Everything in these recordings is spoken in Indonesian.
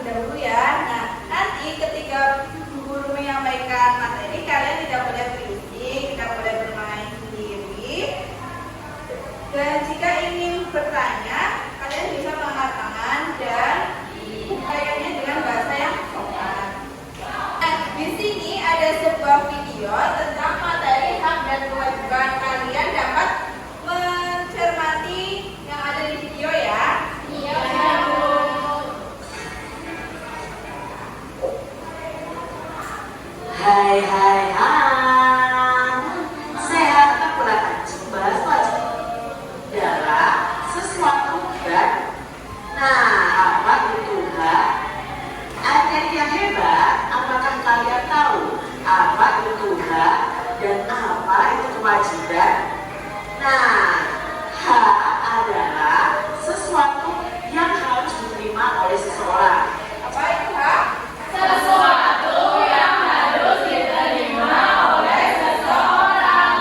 dahulu ya. Nah, nanti ketika guru menyampaikan materi, kalian tidak boleh berisik, tidak boleh bermain sendiri. Dan jika ingin bertanya, kalian bisa mengangkat tangan dan menyampaikannya dengan bahasa yang sopan. Nah, di sini ada sebuah video tentang materi hak dan kewajiban. Kalian dapat mencermati yang ada di video ya. Iya. Hai hai hai, sehat tak kurang bahas wajib darah sesuatu kan? Nah, apa itu hak? Adik yang hebat, apakah kalian tahu apa itu hak dan apa itu kewajiban? Nah, hak adalah sesuatu yang harus diterima oleh seseorang. Apa itu hak? Sesuatu yang harus diterima oleh seseorang.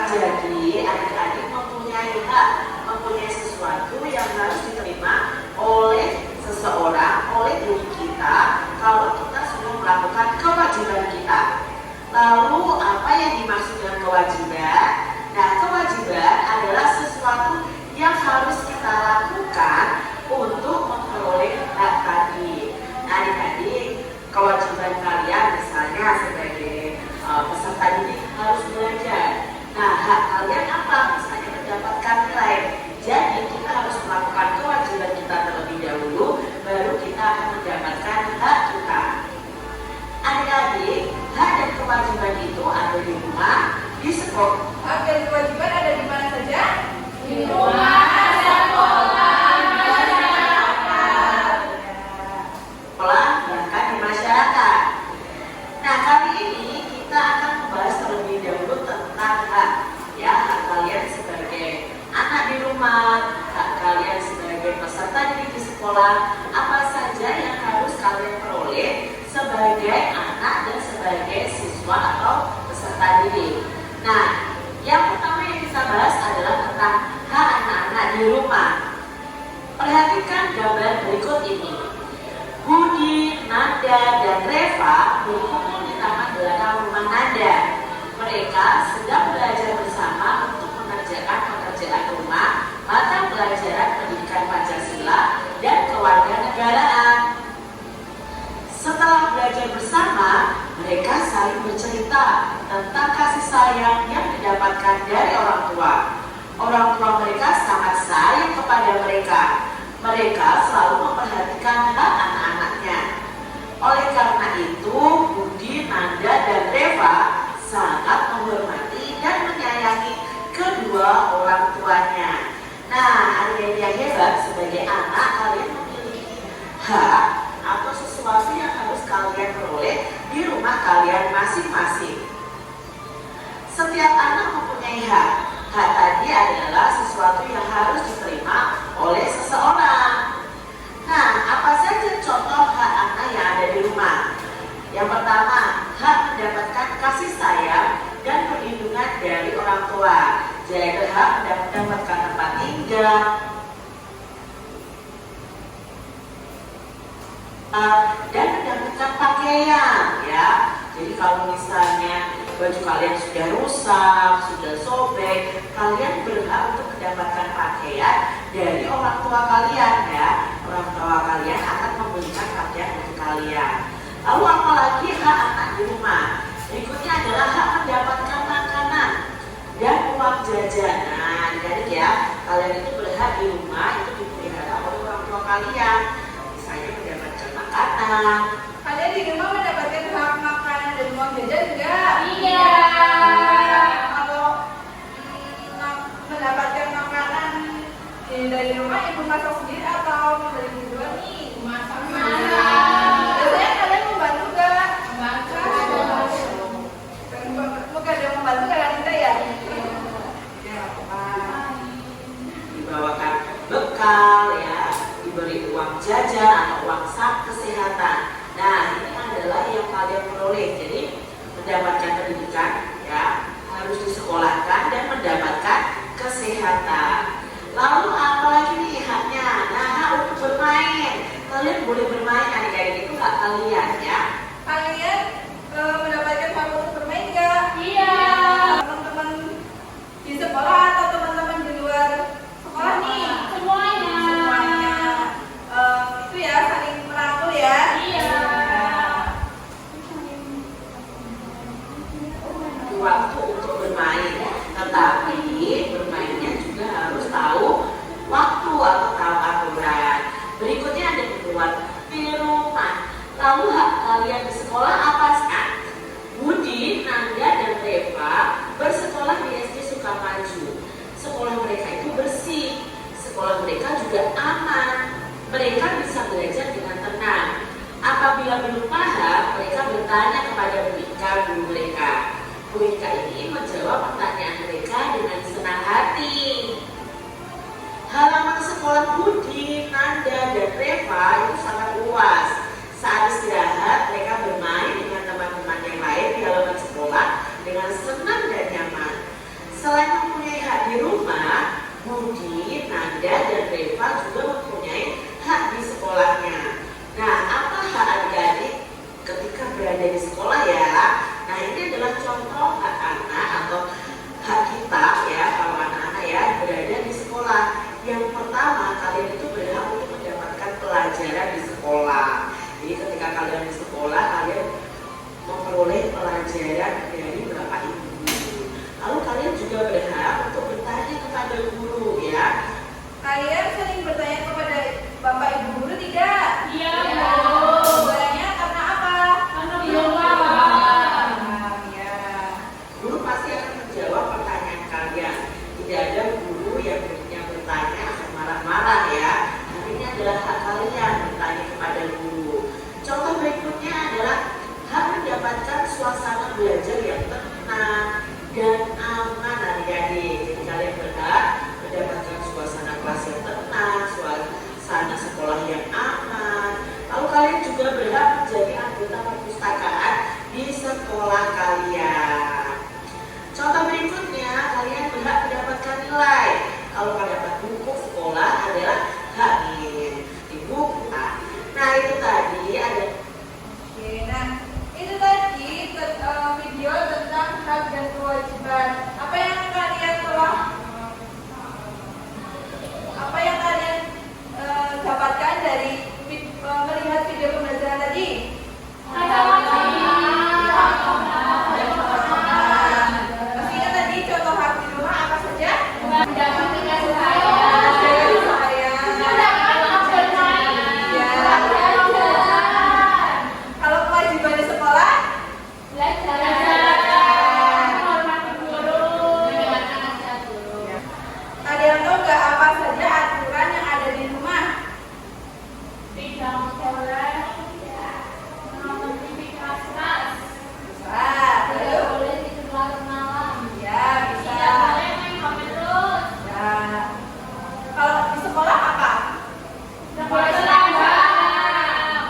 Jadi adik-adik mempunyai hak, mempunyai sesuatu yang harus diterima oleh seseorang, oleh diri kita kalau kita sudah melakukan kewajiban kita. Lalu apa yang dimaksud dengan kewajiban? Nah, kewajiban adalah sesuatu yang harus kita lakukan untuk memperoleh hak tadi. Adik-adik, kewajiban kalian misalnya sebagai peserta didik harus belajar. Nah, hak kalian apa? Misalnya mendapatkan nilai. Jadi kita harus melakukan kewajiban kita terlebih dahulu, baru kita akan mendapatkan hak kita. Adik-adik, hak dan kewajiban itu ada di rumah, di sekolah. Hak dan kewajiban ada di mana saja? Di rumah, sekolah, masyarakat. Bahkan di masyarakat. Nah, kali ini kita akan membahas terlebih dahulu tentang hak, ya, hak kalian sebagai anak di rumah, hak kalian sebagai peserta didik di sekolah, apa saja yang harus kalian peroleh sebagai anak dan sebagai siswa atau peserta didik. Nah, yang pertama yang kita bahas adalah tentang hak anak-anak di rumah. Perhatikan gambar berikut ini. Budi, Nanda, dan Reva berkumpul di taman belakang rumah Nanda. Mereka sedang belajar bersama untuk mengerjakan pekerjaan rumah, mata pelajaran pendidikan Pancasila dan kewarganegaraan. Setelah belajar bersama, mereka saling bercerita tentang kasih sayang yang didapatkan dari orang tua. Orang tua mereka sangat sayang kepada mereka. Mereka selalu memperhatikan hak anak-anaknya. Oleh karena itu, Budi, Nanda, dan Reva sangat menghormati dan menyayangi kedua orang tuanya. Nah, adik yang hebat, sebagai anak kalian memiliki hak atau sesuatu yang harus kalian peroleh di rumah kalian masing-masing. Setiap anak mempunyai hak. Hak tadi adalah sesuatu yang harus diterima oleh seseorang. Nah, apa saja contoh hak anak yang ada di rumah? Yang pertama, hak mendapatkan kasih sayang dan perlindungan dari orang tua. Jadi hak mendapatkan tempat tinggal, dan mendapatkan pakaian, ya. Jadi kalau misalnya baju kalian sudah rusak, sudah sobek, kalian berhak untuk mendapatkan pakaian dari orang tua kalian, ya. Orang tua kalian akan memberikan pakaian untuk kalian. Lalu apalagi hak anak di rumah? Berikutnya adalah hak mendapatkan makanan dan uang jajan. Nah, jadi ya, kalian itu berhak di rumah itu dipelihara oleh orang tua kalian. Misalnya mendapatkan makanan. Kalian di rumah mendapatkan hak makanan dan uang jajan enggak? Iya. Kalau mendapatkan makanan dari rumah, ibu masak sendiri atau membeli di luar nih? Masak. Biasanya kalian membantu enggak? Membantu. Bukan ada membantu kakak kita ya? Ya, Dibawakan bekal, ya, diberi uang jajan atau uang kesehatan. Nah, ini adalah yang kalian peroleh. Jadi mendapatkan pendidikan, ya, harus disekolahkan dan mendapatkan kesehatan. Lalu apalagi nih haknya? Nah, hak untuk bermain. Kalian boleh bermain adik Mereka bisa belajar dengan tenang. Apabila belum paham, mereka bertanya kepada Bu Ika, guru mereka. Bu Ika ini menjawab pertanyaan mereka dengan senang hati. Halaman sekolah Budi, Nanda, dan Reva itu sangat luas. Saat istirahat, mereka bermain dengan teman-teman yang lain di halaman sekolah dengan senang dan nyaman. Selain mempunyai hak di rumah, Budi, Nanda, dan Reva juga mempunyai hak di sekolahnya. Nah, apa hak adik-adik ketika berada di sekolah ya? Nah, ini adalah contoh hak anak atau hak kita ya, kalau anak-anak ya berada di sekolah. Yang pertama, kalian itu berhak untuk mendapatkan pelajaran di sekolah. Jadi ketika kalian di sekolah, kalian memperoleh pelajaran dari Bapak Ibu. Lalu kalian juga berhak untuk bertanya kepada guru ya. Kalian sering bertanya kepada Bapak Ibu guru tidak? Iya, Bu. Bertanya karena apa? karena belum paham. Ya. Guru pasti akan menjawab pertanyaan kalian. Tidak ada guru yang bertanya akan marah-marah ya. Tapi ini adalah hak kalian bertanya kepada guru. Contoh berikutnya adalah hak mendapatkan suasana belajar yang tenang dan aman adik-adik. Jadi kalian berhak mendapatkan suasana kelas yang tenang, suasana sekolah yang aman. Lalu kalian juga berhak menjadi anggota perpustakaan di sekolah kalian. Contoh berikutnya, kalian berhak mendapatkan nilai. Kalau kalian dapat buku sekolah adalah hak di buku. Nah itu tadi ada. Oke, nah itu tadi video tentang hak dan kewajiban. Apa yang kalian dapatkan dari melihat video pembelajaran tadi? Ada Masih ingat tadi contoh hak di rumah apa saja? mendapat kasih sayang, Kalau kewajiban di sekolah, belajar, menghormati guru, mendengarkan nasihat guru. ada yang tahu nggak apa saja aturan yang ada di rumah? Tidak boleh menonton TV keras-keras. Wah, Tidak lalu? boleh tidur larut malam. Ya, bisa. Tidak boleh main HP terus. Ya. Kalau di sekolah apa? Tidak boleh seragam.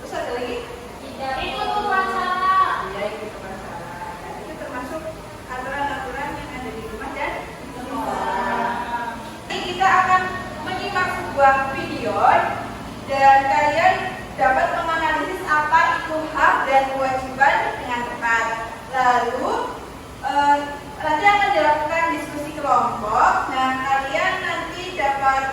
Terus ada lagi? Tidak ikut upacara. Ya, itu masalah. Itu termasuk aturan-aturan yang ada di rumah dan di sekolah. Ini kita akan menyimak sebuah video dan kalian dapat menganalisis apa itu hak dan kewajiban dengan tepat. Lalu nanti akan dilakukan diskusi kelompok. Nah, kalian nanti dapat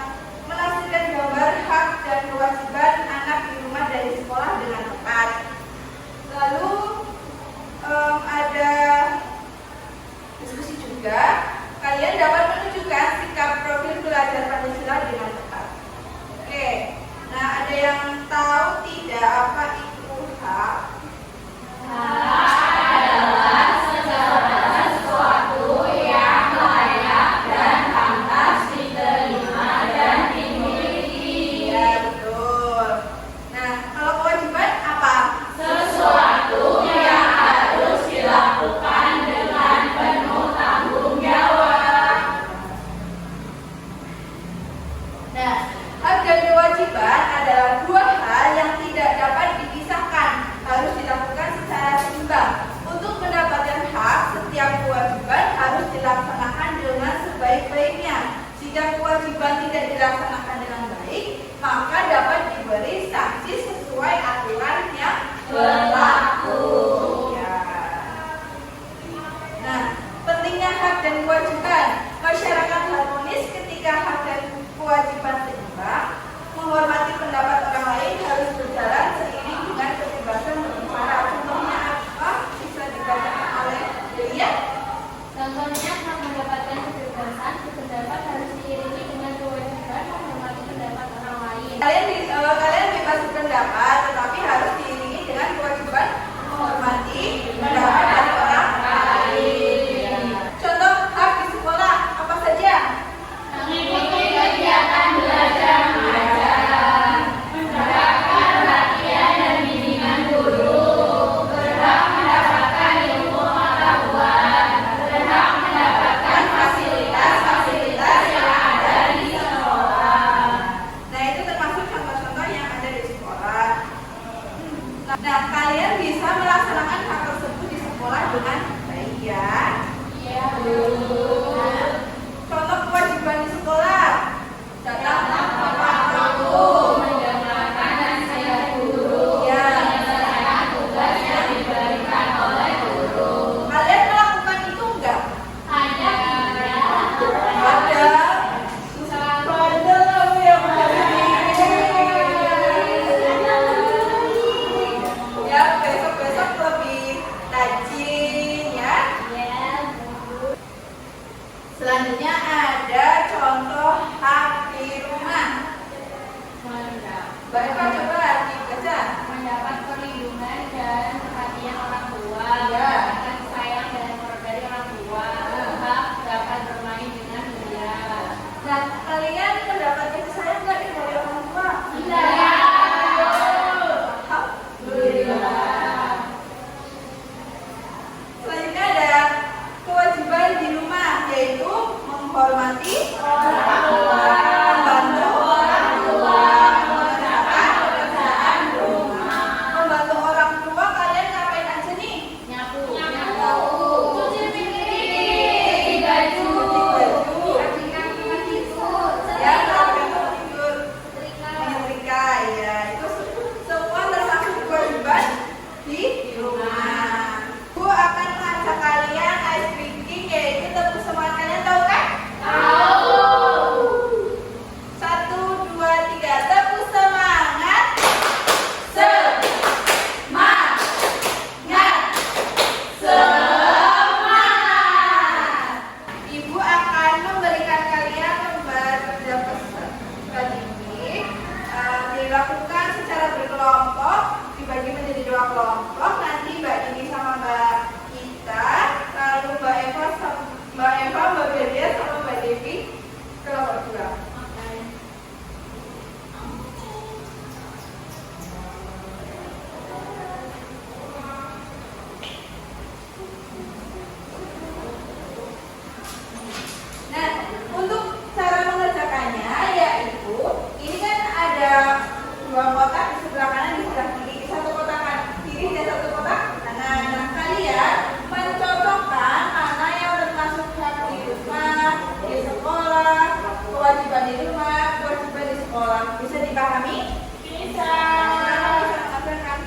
menafsirkan gambar hak dan kewajiban anak di rumah dan di sekolah dengan tepat. Lalu ada diskusi juga. Kalian dapat menunjukkan sikap profil belajar Pancasila dengan tepat. Oke. Nah, ada yang tahu tidak apa itu hak? Hak adalah segala sesuatu yang layak dan pantas diterima dan dimiliki. Ya, betul. Nah, kalau kewajiban apa? Sesuatu yang harus dilakukan dengan penuh tanggung jawab. Nah, hak dan kewajiban adalah dua hal yang tidak dapat dipisahkan, harus dilakukan secara seimbang. Untuk mendapatkan hak, setiap kewajiban harus dilaksanakan dengan sebaik-baiknya. Jika kewajiban tidak dilaksanakan dengan baik, maka dapat diberi sanksi sesuai aturan yang berlaku. Ya. Nah, pentingnya hak dan kewajiban. Masyarakat harmonis ketika hak dan kewajiban seimbang. Menghormati pendapat orang lain harus berjalan seiring dengan kebebasan berbicara. Contohnya apa? Bisa dibacakan oleh Delia. Contohnya, hak mendapatkan kebebasan berpendapat harus diiringi dengan kewajiban menghormati pendapat orang lain. Kalian bebas berpendapat, tetapi harus diiringi dengan kewajiban menghormati pendapat dari orang lain. Contoh hak di sekolah apa saja? Mengikuti kegiatan belajar mengajar. Mbak Eva coba dibaca. Mendapat perlindungan dan perhatian orang tua, Iya. mendapatkan sayang dan dari orang tua, hak dapat bermain dengan mulia. Nah, kalian mendapat kasih sayang nggak nih dari orang tua? Iya. Alhamdulillah. Selanjutnya ada kewajiban di rumah, yaitu menghormati orang tua, membantu orang tua, mengerjakan pekerjaan rumah. Membantu orang tua, kalian ngapain aja nih? Nyapu, Cuci piring, cuci baju, ya, rapikan tempat tidur, menyetrika, ya, itu semua termasuk kewajiban di rumah. Bu akan mengajak kalian ice breaking, yaitu tepuk semangat. Kalian tahu kan? Tahu. 1, 2, 3, tepuk semangat. Semangat. Semangat. Ibu akan memberikan kalian lembar kerja peserta ini. Dilakukan secara berkelompok, dibagi menjadi 2 kelompok. Nanti Mbak Dini sama Mbak Ita, lalu Mbak Eva, Mbak Belia sama Mbak Devi kelompok 2. Nah, untuk cara mengerjakannya yaitu ini kan ada 2 kotak di sebelah kanan, di sebelah kiri, satu kotak kiri dan satu kotak kanan. Nah, kalian mencocokkan mana yang termasuk hak di rumah, di sekolah, kewajiban di rumah, kewajiban di sekolah. Bisa dipahami? Bisa. Bisa mengajarkan.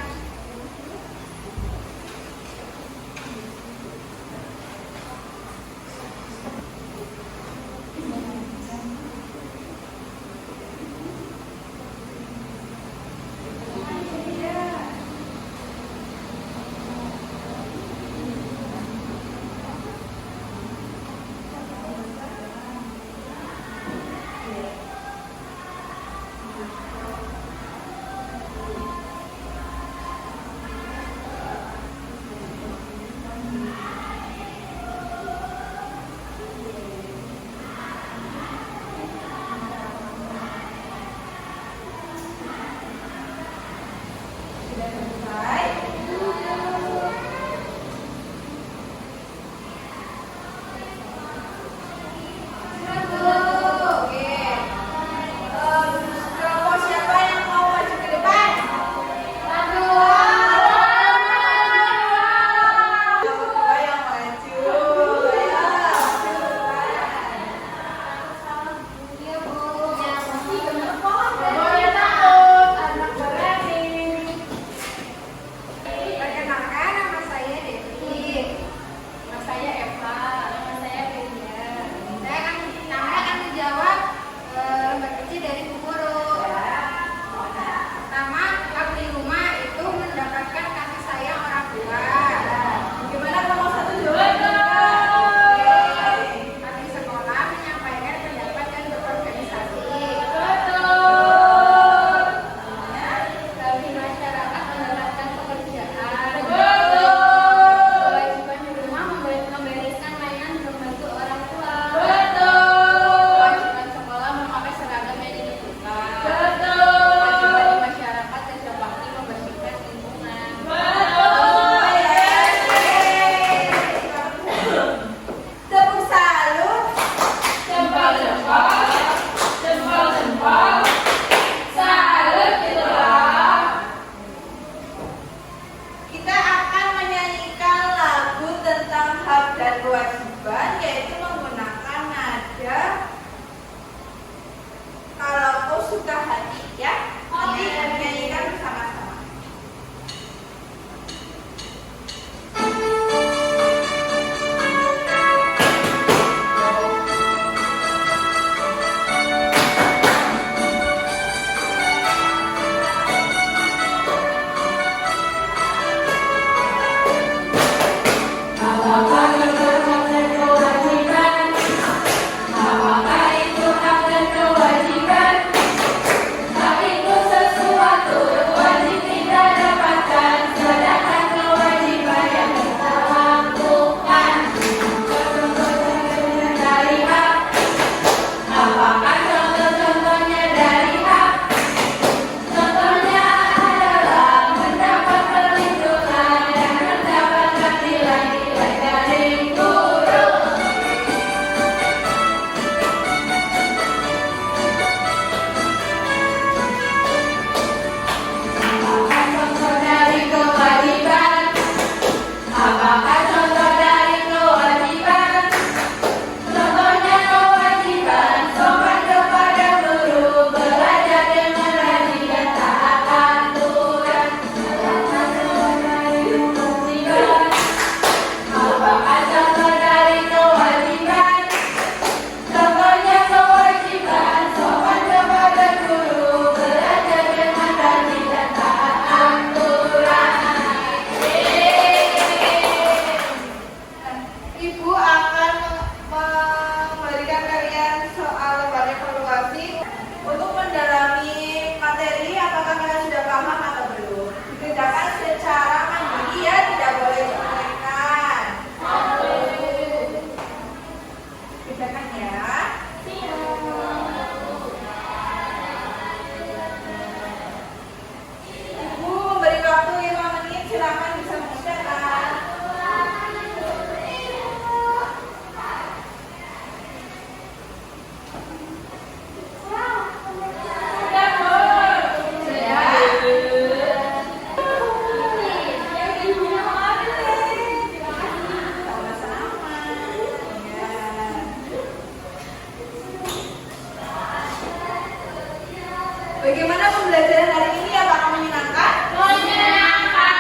pembelajaran hari ini apakah menyenangkan? Menyenangkan.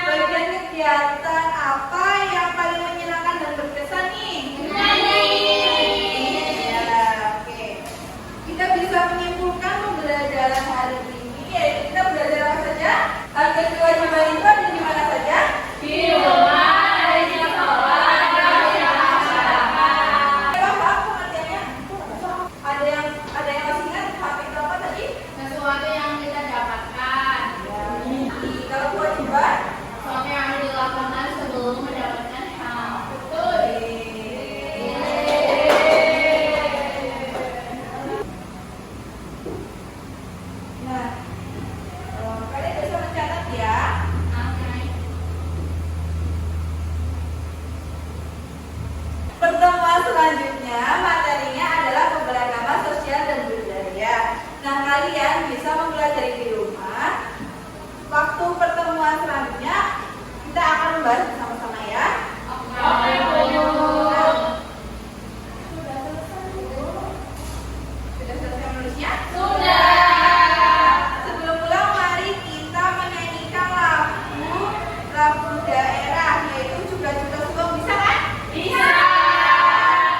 Bagian kegiatan apa yang paling menyenangkan dan berkesan nih? Menyanyi. Ya, oke. Kita bisa menyimpulkan pembelajaran hari ini, yaitu kita belajar apa saja? Kewajiban itu ada di mana saja? Di rumah, di sekolah, dan di masyarakat. Paham pengertiannya? Ada yang masih ingat HP itu apa tadi? Sesuatu yang kita dapatkan. Kalau kewajiban? Sesuatu yang harus dilakukan sebelum mendapatkan hal. Betul. Nah, kalian bisa mencatat ya. Pertemuan selanjutnya materinya adalah keberagaman sosial dan budaya. Nah, kalian bisa mempelajari di rumah. Waktu pertemuan selanjutnya kita akan membahas bersama-sama ya. Sudah selesai menulisnya? Sebelum pulang, mari kita menyanyikan lagu daerah, yaitu juga Sugeng. Bisa kan? Bisa.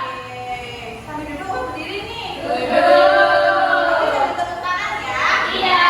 Oke. Sambil duduk, berdiri nih. Duduk. Oke, sambil tepuk tangan ya. Iya.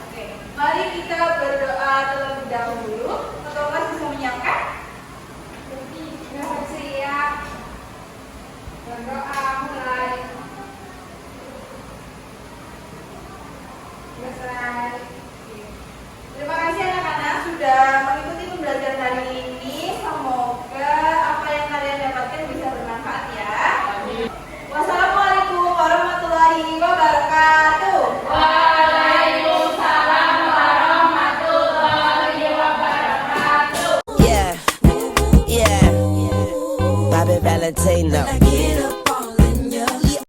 Oke, mari kita berdoa terlebih dahulu. Atau Mas bisa menyiapkan? Siap. Berdoa mulai. Selesai.